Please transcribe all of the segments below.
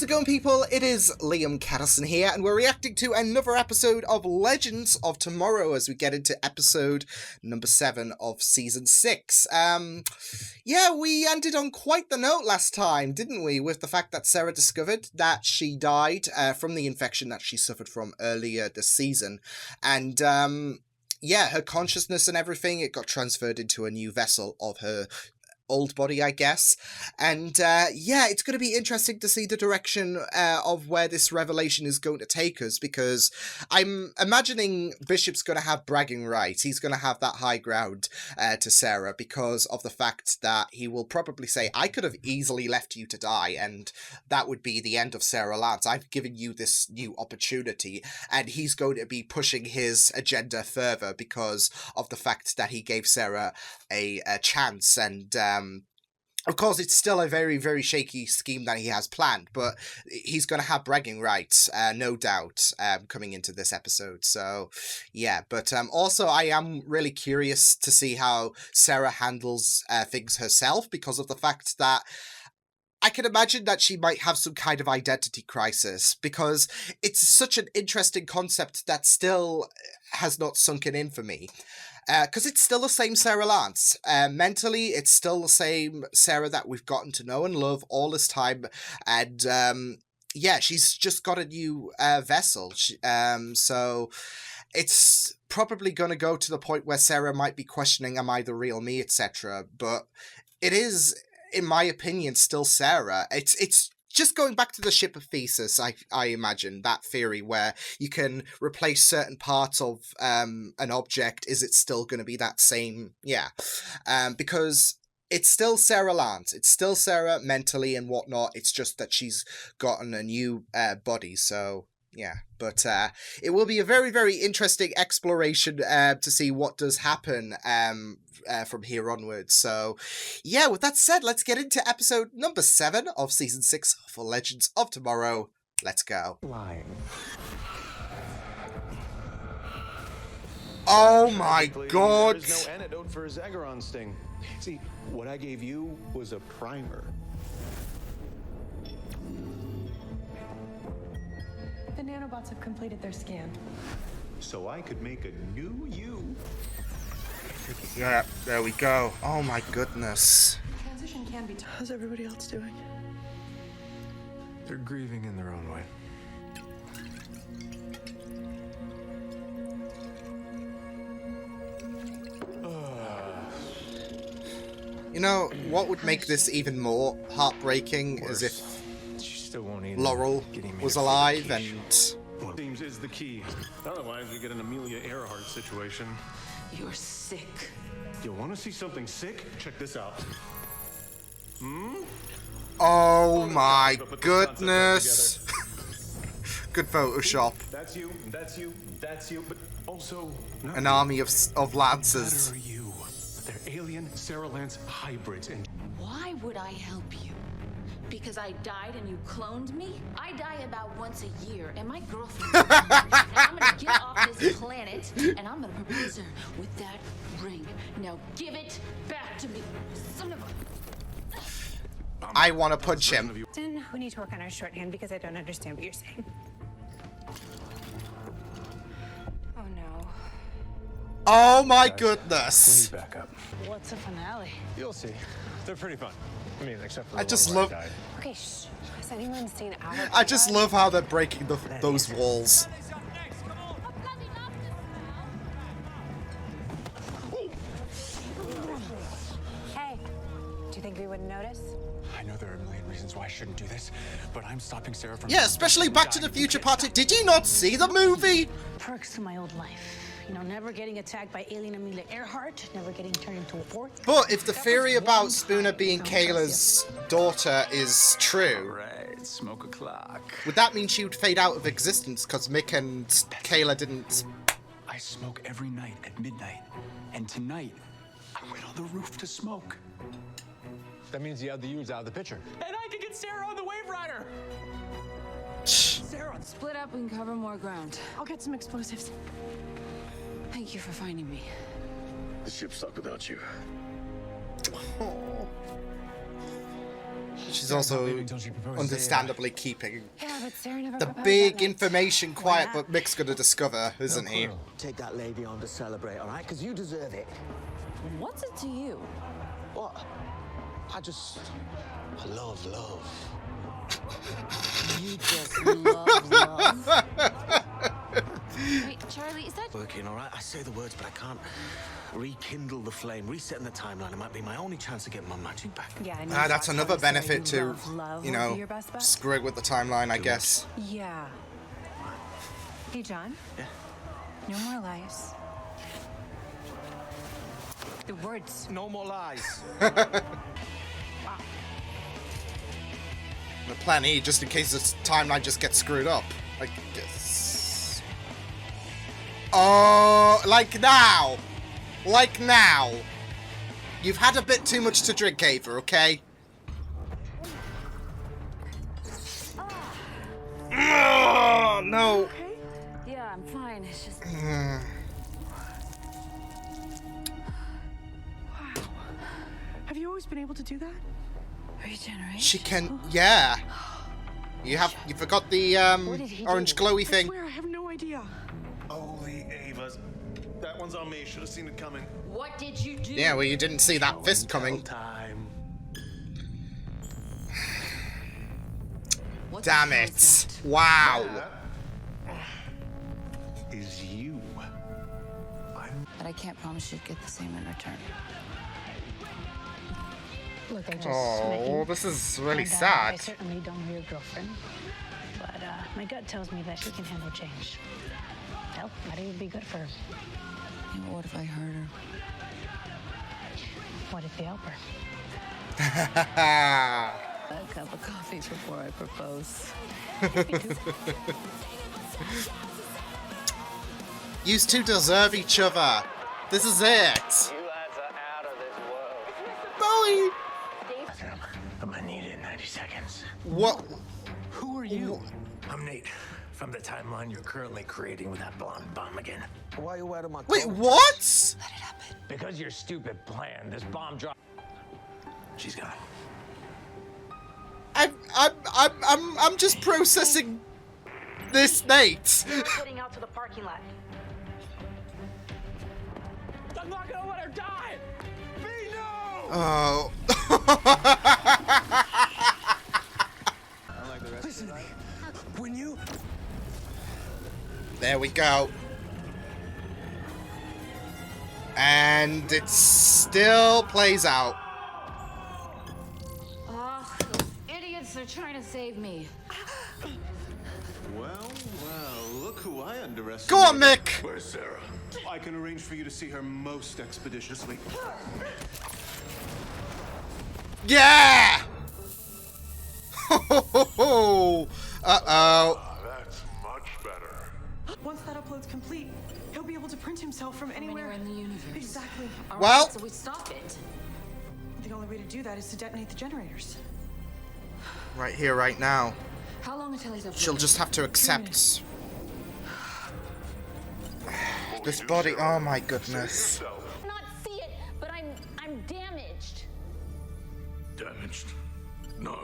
How's it going, people? It is Liam Caddison here, and we're reacting to another episode of Legends of Tomorrow as we get into episode number 7 of season 6. Yeah, we ended on quite the note last time, didn't we? With the fact that Sarah discovered that she died from the infection that she suffered from earlier this season. And, yeah, her consciousness and everything, it got transferred into a new vessel of her old body, I guess. And yeah, it's going to be interesting to see the direction of where this revelation is going to take us, because I'm imagining Bishop's going to have bragging rights. He's going to have that high ground to Sarah because of the fact that he will probably say, I could have easily left you to die, and that would be the end of Sarah Lance. I've given you this new opportunity, and he's going to be pushing his agenda further because of the fact that he gave Sarah a chance. And of course, it's still a very, very shaky scheme that he has planned, but he's going to have bragging rights, no doubt, coming into this episode. So, yeah, but also I am really curious to see how Sarah handles things herself, because of the fact that I can imagine that she might have some kind of identity crisis, because it's such an interesting concept that still has not sunken in for me. Because it's still the same Sarah Lance. Mentally, it's still the same Sarah that we've gotten to know and love all this time. And, yeah, she's just got a new vessel. So it's probably going to go to the point where Sarah might be questioning, am I the real me, etc. But it is, in my opinion, still Sarah. It's just going back to the ship of thesis, I imagine, that theory where you can replace certain parts of an object. Is it still going to be that same? Yeah. Because it's still Sarah Lance. It's still Sarah mentally and whatnot. It's just that she's gotten a new body. So, yeah. But it will be a very, very interesting exploration to see what does happen from here onwards. So, yeah, with that said, let's get into episode number 7 of season 6 for Legends of Tomorrow. Let's go. Lying. Oh my god! There's no antidote for his Zagaron sting. See, what I gave you was a primer. The nanobots have completed their scan. So I could make a new you. Yeah, there we go. Oh my goodness. Transition can be. How's everybody else doing? They're grieving in their own way. You know, what would make this even more heartbreaking is if Laurel was alive and... Seems is the key. Otherwise, we get an Amelia Earhart situation. You're sick. You want to see something sick? Check this out. Oh my goodness. Good Photoshop. That's you, that's you, that's you, but also... An army of lances. Better are you. They're alien Sarah Lance hybrids, and... Why would I help you? Because I died and you cloned me? I die about once a year, and my girlfriend... and I'm gonna get off this planet, and I'm gonna propose her with that ring. Now give it back to me, son of a... I want to punch him. Then we need to work on our shorthand because I don't understand what you're saying. Oh no. Oh my goodness. We need backup. What's a finale? You'll see. They're pretty fun. I mean, except for I just love... Okay, shh. Has anyone seen our... I just love how they're breaking those walls. Hey, do you think we wouldn't notice? I know there are a million reasons why I shouldn't do this, but I'm stopping Sarah from... Yeah, especially Back to the Future Part 2. Did you not see the movie? Perks to my old life. You know, never getting attacked by alien Amelia Earhart, never getting turned into a fourth. But if the theory about Spooner being Kayla's daughter is true, Right, smoke o'clock. would that mean she would fade out of existence because Mick and Kayla didn't... I smoke every night at midnight, and tonight I went on the roof to smoke. That means the other you's out of the picture. And I can get Sarah on the Wave Rider! Sarah, split up and cover more ground. I'll get some explosives. Thank you for finding me. The ship sucked without you. Oh. She's also understandably keeping Yeah, but Sarah never the proposed big that night. information quiet, Why but Mick's gonna discover, isn't he? Take that lady on to celebrate, all right? Because you deserve it. What's it to you? What? I love love. You just love love. Wait, Charlie, is that... Working, all right? I say the words, but I can't rekindle the flame. Resetting the timeline, it might be my only chance of getting my magic back. Yeah, I know. That's Stop another telling Sarah benefit to, love you would be know, your best bet. screw it with the timeline, I guess. Yeah. Hey, John. Yeah? No more lies. The words. No more lies. The plan E, just in case the timeline just gets screwed up. I guess. Oh, like now. Like now. You've had a bit too much to drink, Ava, okay? Oh, no. Yeah, I'm fine. It's just... Have you always been able to do that? Regeneration? She can, yeah. You forgot the did he orange do? glowy I thing. swear I have no idea. Holy Avas. That one's on me. Should have seen it coming. What did you do? Yeah, well, you didn't see that fist coming. Time. What Damn the hell it. is that? Wow. Is you. But I can't promise you'd get the same in return. Look, I just met Oh, you. this is really And, I sad. certainly don't know your girlfriend, but my gut tells me that she can handle change. Hell, might even be good for her. Yeah, what if I hurt her? What if you help her? A cup of coffee before I propose. You two deserve each other. This is it. You lads are out of this world. Bowie. I'm gonna need it in 90 seconds. What? Who are you? I'm Nate, from the timeline you're currently creating with that blonde bum again. Why are you wearing my Wait, what? Because your stupid plan, this bomb drop. She's gone. I'm just processing this, Nate. Heading out to the parking lot. I'm not gonna let her die! Oh. Listen to me. When you... There we go. And it still plays out. Oh, those idiots are trying to save me. Well, look who I underestimated. Go on, Mick. Where's Sarah? I can arrange for you to see her most expeditiously. Yeah. Uh-oh. That's much better. Once that upload's complete, he'll be able to print himself from anywhere in the universe. Exactly. All Well- right, so we stop it. The only way to do that is to detonate the generators. Right here, right now. How long until he's up? She'll just have to accept this body. Oh my goodness. Not see it, but I'm damaged. Damaged? No.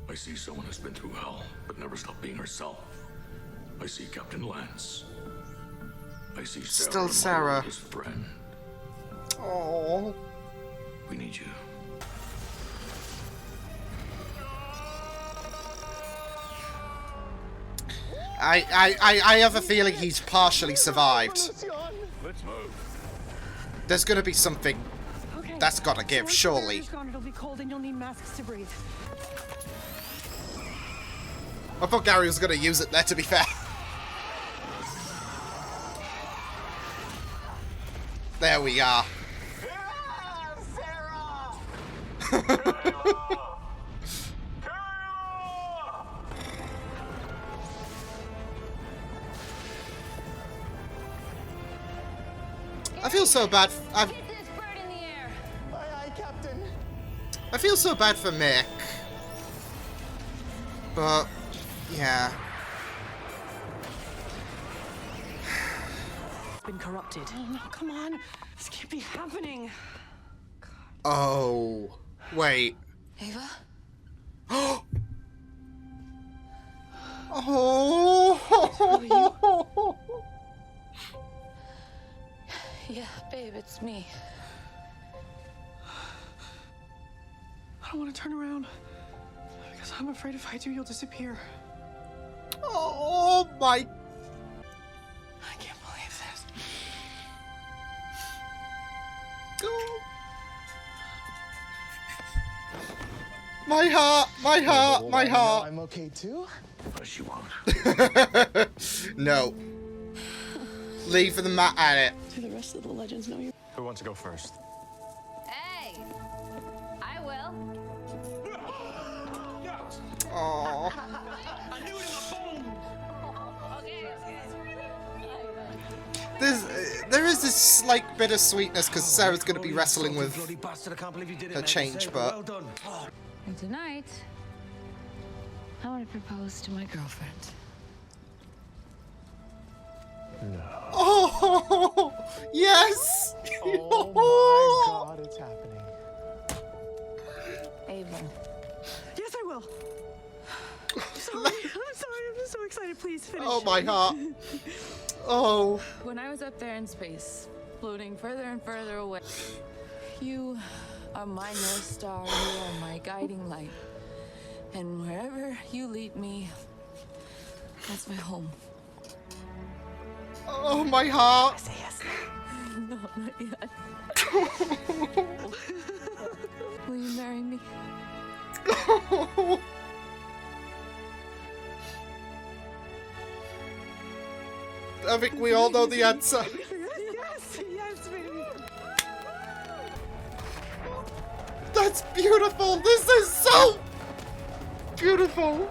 I see someone who's been through hell, but never stopped being herself. I see Captain Lance. I see Sarah, Still my Sarah. oldest friend. Oh. We need you. I have a feeling he's partially survived. Let's move. There's gonna be something Okay. that's gotta give, Once the surely. barrier's gone, it'll be cold and you'll need masks to breathe. I thought Gary was gonna use it there, to be fair. There we are. I feel so bad. Get this bird in the air. Aye, Captain. I feel so bad for Mick. But, yeah. Been corrupted. Oh no, come on. This can't be happening. Oh. Wait. Ava? Oh. Yeah, babe, it's me. I don't want to turn around because I'm afraid if I do, you'll disappear. Oh my. I can't believe this. My heart, my heart, my heart. I'm okay too? But she won't. No. Leave for the mat at it. Do the rest of the legends know you? Who wants to go first? Hey, I will. Oh. There is this slight bit of sweetness because Sarah's going to be wrestling with her change, but And tonight, I want to propose to my girlfriend. oh yes. Oh my god, it's happening. Ava. Yes, I will. I'm sorry. I'm so excited. Please finish. Oh my heart. Oh. When I was up there in space, floating further and further away, you are my North Star, you are my guiding light. And wherever you lead me, that's my home. Oh my heart. Say yes. No, not yet. Will you marry me? I think we all know the answer. Yes, baby. That's beautiful. This is so beautiful.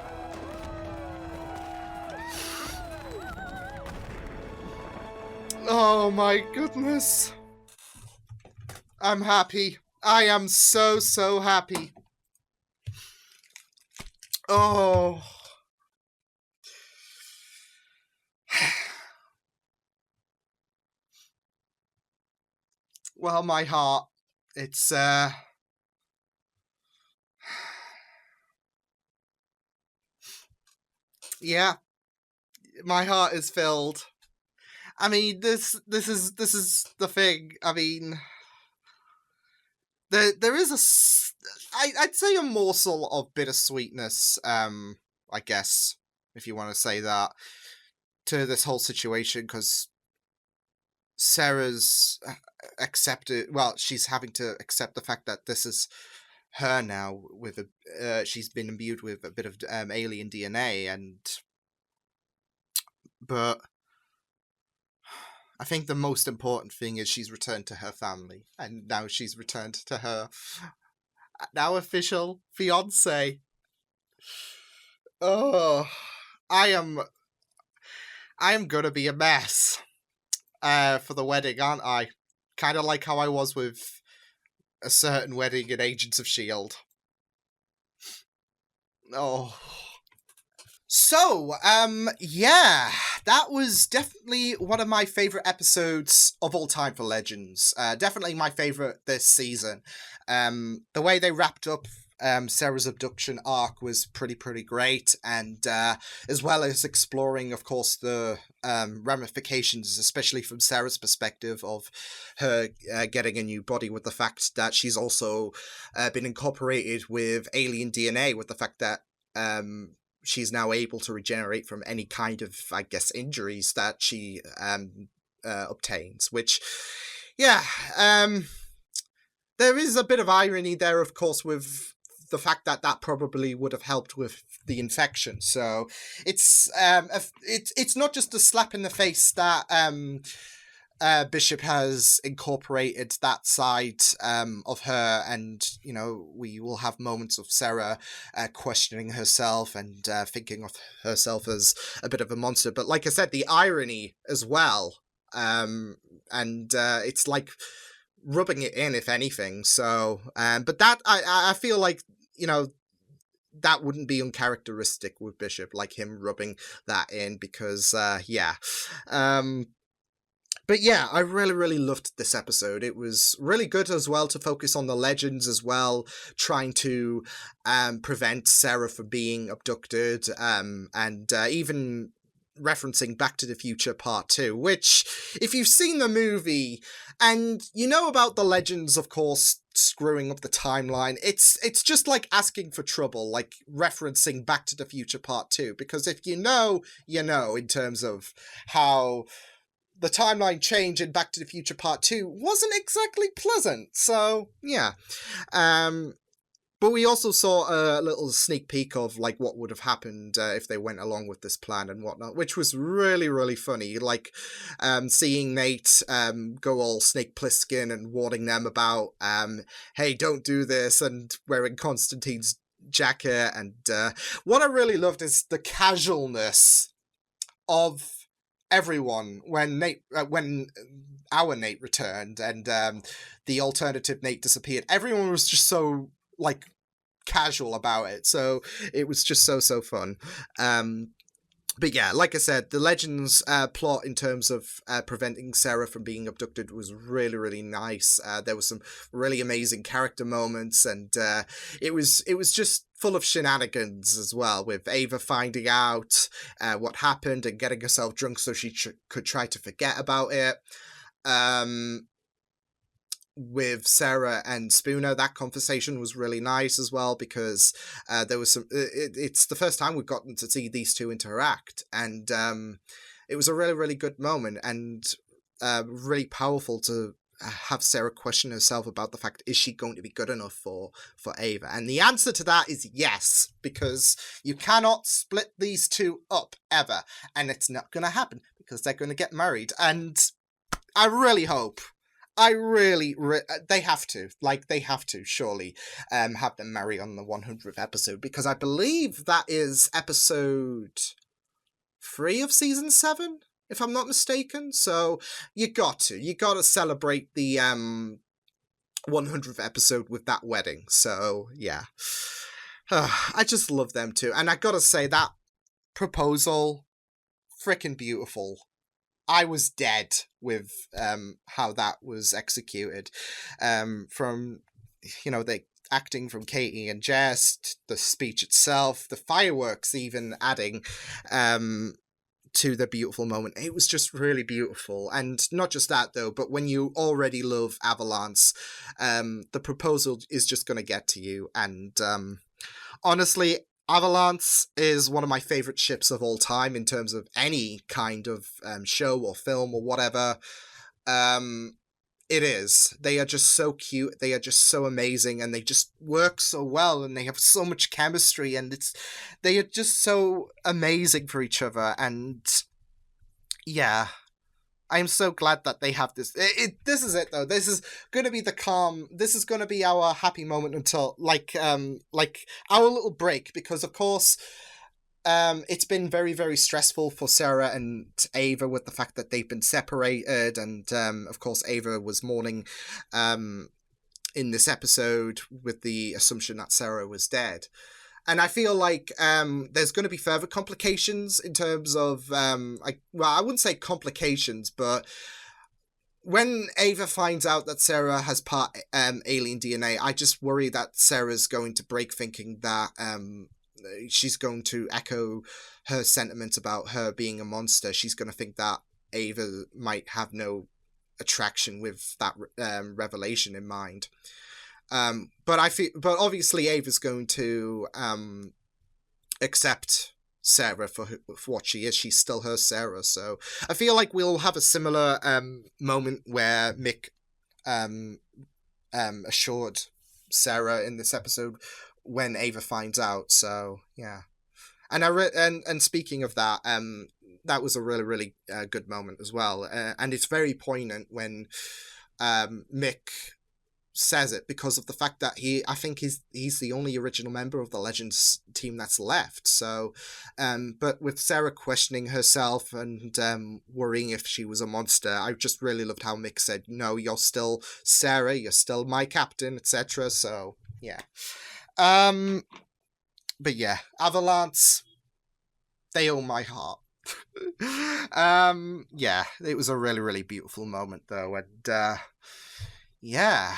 Oh my goodness. I'm happy. I am so, so happy. Oh. Well, my heart, it's, yeah, my heart is filled. I mean, this is the thing. I mean, there is I'd say a morsel of bittersweetness, I guess, if you want to say that, to this whole situation, because Sarah's accepted, well, she's having to accept the fact that this is her now, with she's been imbued with a bit of alien DNA, but I think the most important thing is she's returned to her family, and now she's returned to her now official fiance. Oh, I am gonna be a mess for the wedding, aren't I? Kind of like how I was with a certain wedding in Agents of S.H.I.E.L.D. Oh. So, yeah, that was definitely one of my favorite episodes of all time for Legends. Definitely my favorite this season. The way they wrapped up Sarah's abduction arc was pretty great, and as well as exploring, of course, the ramifications, especially from Sarah's perspective of her getting a new body, with the fact that she's also been incorporated with alien DNA, with the fact that she's now able to regenerate from any kind of, I guess, injuries that she obtains, which, yeah, there is a bit of irony there, of course, with the fact that that probably would have helped with the infection. So it's not just a slap in the face that Bishop has incorporated that side of her, and you know, we will have moments of Sarah questioning herself and thinking of herself as a bit of a monster. But like I said, the irony as well, and it's like rubbing it in, if anything. So, but that I feel like, you know, that wouldn't be uncharacteristic with Bishop, like him rubbing that in, because yeah. But yeah, I really, really loved this episode. It was really good as well to focus on the legends as well, trying to prevent Sarah from being abducted, and even referencing Back to the Future Part 2, which, if you've seen the movie, and you know about the legends, of course, screwing up the timeline, it's just like asking for trouble, like referencing Back to the Future Part 2, because if you know, you know, in terms of how the timeline change in Back to the Future Part 2 wasn't exactly pleasant. So, yeah. But we also saw a little sneak peek of like what would have happened if they went along with this plan and whatnot, which was really, really funny. Like seeing Nate go all Snake Plissken and warning them about, hey, don't do this, and wearing Constantine's jacket. And what I really loved is the casualness of everyone when our Nate returned and the alternative Nate disappeared. Everyone was just so like casual about it, so it was just so fun. But yeah, like I said, the Legends plot in terms of preventing Sarah from being abducted was really, really nice. There was some really amazing character moments, and it was just full of shenanigans as well, with Ava finding out what happened and getting herself drunk so she could try to forget about it. With Sarah and Spooner, that conversation was really nice as well, because there was some. It's the first time we've gotten to see these two interact, and it was a really, really good moment, and really powerful to have Sarah question herself about the fact, is she going to be good enough for Ava? And the answer to that is yes, because you cannot split these two up ever, and it's not going to happen because they're going to get married, and I really hope. They have to, surely, have them marry on the 100th episode, because I believe that is episode 3 of season 7, if I'm not mistaken. So you got to celebrate the 100th episode with that wedding. So yeah, I just love them too, and I gotta say that proposal, freaking beautiful. I was dead with how that was executed. From, the acting from Katie and Jess, the speech itself, the fireworks even adding to the beautiful moment. It was just really beautiful. And not just that though, but when you already love Avalanche, the proposal is just going to get to you. And honestly, Avalanche is one of my favorite ships of all time in terms of any kind of show or film or whatever. It is. They are just so cute. They are just so amazing, and they just work so well, and they have so much chemistry, and they are just so amazing for each other. And yeah, I'm so glad that they have this. This is it though. This is going to be the calm. This is going to be our happy moment until like our little break, because of course it's been very, very stressful for Sarah and Ava with the fact that they've been separated, and of course Ava was mourning in this episode with the assumption that Sarah was dead. And I feel like there's going to be further complications in terms of, I wouldn't say complications, but when Ava finds out that Sarah has part alien DNA, I just worry that Sarah's going to break, thinking that she's going to echo her sentiments about her being a monster. She's going to think that Ava might have no attraction with that revelation in mind. But obviously Ava's going to accept Sarah for what she is. She's still her Sarah. So I feel like we'll have a similar moment where Mick assured Sarah in this episode when Ava finds out. So yeah, and and speaking of that, that was a really, really good moment as well, and it's very poignant when Mick says it, because of the fact that I think he's the only original member of the Legends team that's left. So but with Sarah questioning herself and worrying if she was a monster, I just really loved how Mick said, no, you're still Sarah, you're still my captain, etc. So yeah. But yeah, Avalanche, they own my heart. Yeah, it was a really, really beautiful moment though, and yeah.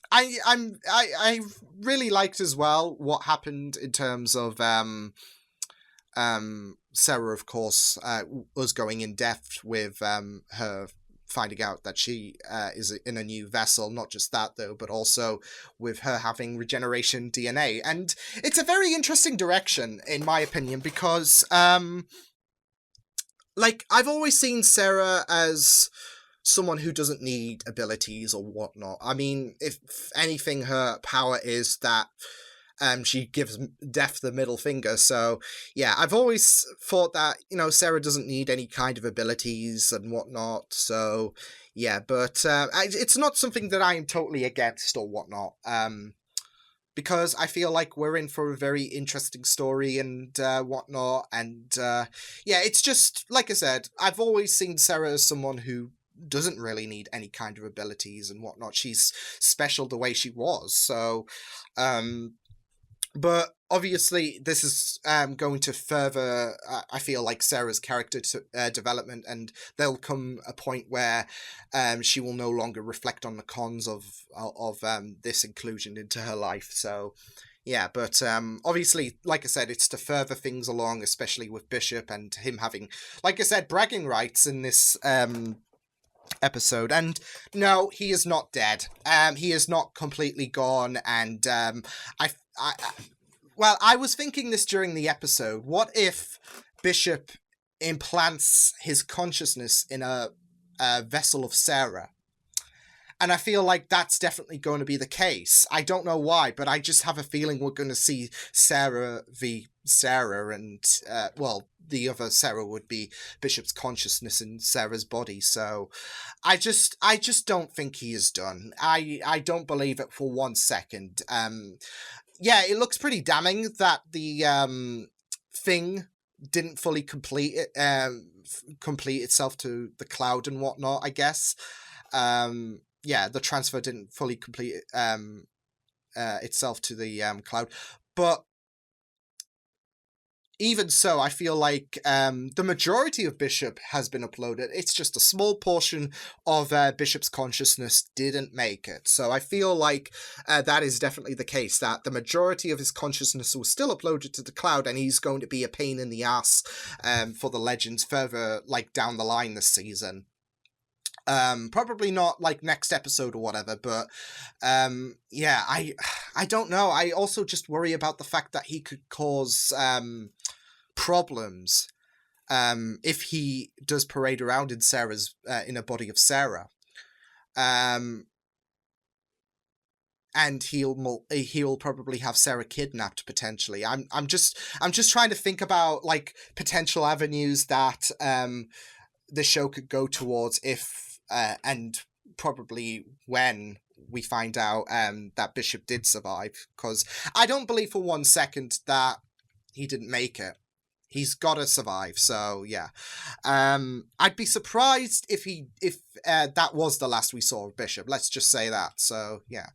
I really liked as well what happened in terms of Sarah, of course, was going in depth with her finding out that she is in a new vessel. Not just that, though, but also with her having regeneration DNA. And it's a very interesting direction, in my opinion, because, like, I've always seen Sarah as someone who doesn't need abilities or whatnot. I mean, if anything, her power is that she gives Death the middle finger. So, yeah, I've always thought that, you know, Sarah doesn't need any kind of abilities and whatnot. So, yeah, but it's not something that I am totally against or whatnot. Because I feel like we're in for a very interesting story and whatnot. And yeah, it's just, like I said, I've always seen Sarah as someone who doesn't really need any kind of abilities and whatnot. She's special the way she was. So, but obviously, this is going to further, I feel like, Sarah's character development, and there'll come a point where she will no longer reflect on the cons of this inclusion into her life. So, yeah, but obviously, like I said, it's to further things along, especially with Bishop and him having, like I said, bragging rights in this episode. And no, he is not dead. He is not completely gone. And well, I was thinking this during the episode. What if Bishop implants his consciousness in a vessel of Sarah? And I feel like that's definitely going to be the case. I don't know why, but I just have a feeling we're going to see Sarah v. Sarah, and, well, the other Sarah would be Bishop's consciousness in Sarah's body. So I just don't think he is done. I don't believe it for 1 second. Yeah, it looks pretty damning that the thing didn't fully complete itself to the cloud and whatnot, I guess. Yeah, the transfer didn't fully complete itself to the cloud. But even so, I feel like the majority of Bishop has been uploaded. It's just a small portion of Bishop's consciousness didn't make it. So I feel like that is definitely the case, that the majority of his consciousness was still uploaded to the cloud, and he's going to be a pain in the ass for the Legends further, like, down the line this season. Probably not like next episode or whatever, but yeah, I don't know. I also just worry about the fact that he could cause problems if he does parade around in Sarah's in a body of Sarah. And he'll probably have Sarah kidnapped potentially. I'm just trying to think about, like, potential avenues that the show could go towards if and probably when we find out that Bishop did survive, because I don't believe for 1 second that he didn't make it. He's got to survive. So yeah, I'd be surprised if that was the last we saw of Bishop. Let's just say that. So yeah,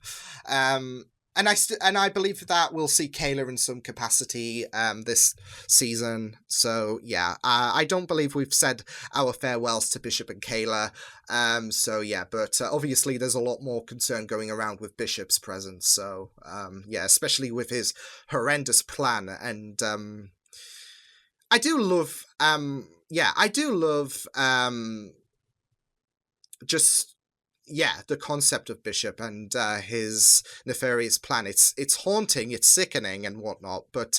and I believe that we'll see Kayla in some capacity this season. So yeah, I don't believe we've said our farewells to Bishop and Kayla. So yeah, but obviously there's a lot more concern going around with Bishop's presence. So yeah, especially with his horrendous plan. And I do love just, yeah, the concept of Bishop and his nefarious plan. It's haunting, it's sickening and whatnot, but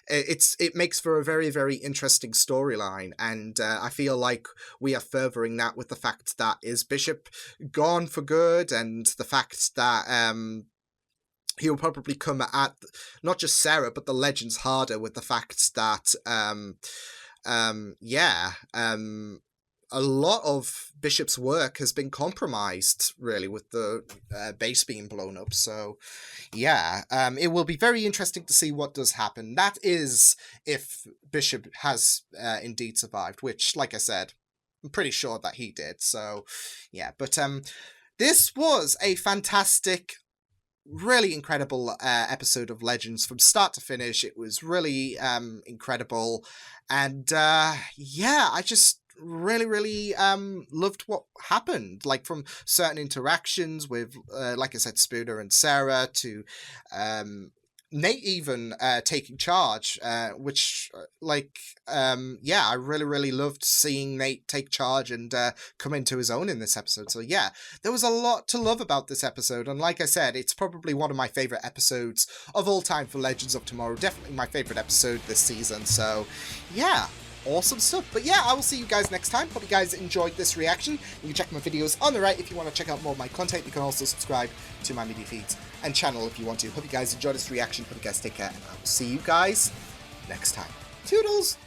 it makes for a very, very interesting storyline, and I feel like we are furthering that with the fact that is Bishop gone for good, and the fact that he'll probably come at not just Sarah but the Legends harder, with the fact that a lot of Bishop's work has been compromised, really, with the base being blown up. So, yeah, it will be very interesting to see what does happen. That is, if Bishop has indeed survived, which, like I said, I'm pretty sure that he did. So, yeah, but this was a fantastic really incredible episode of Legends from start to finish. It was really incredible. And yeah, I just really loved what happened, like from certain interactions with like I said, Spooner and Sarah, to Nate even taking charge, which yeah, I really loved seeing Nate take charge and come into his own in this episode. So yeah, there was a lot to love about this episode, and like I said, it's probably one of my favorite episodes of all time for Legends of Tomorrow. Definitely my favorite episode this season. So yeah, awesome stuff. But yeah, I will see you guys next time. Hope you guys enjoyed this reaction. You can check my videos on the right if you want to check out more of my content. You can also subscribe to my media feeds and channel if you want to. Hope you guys enjoyed this reaction. Hope you guys take care, and I will see you guys next time. Toodles!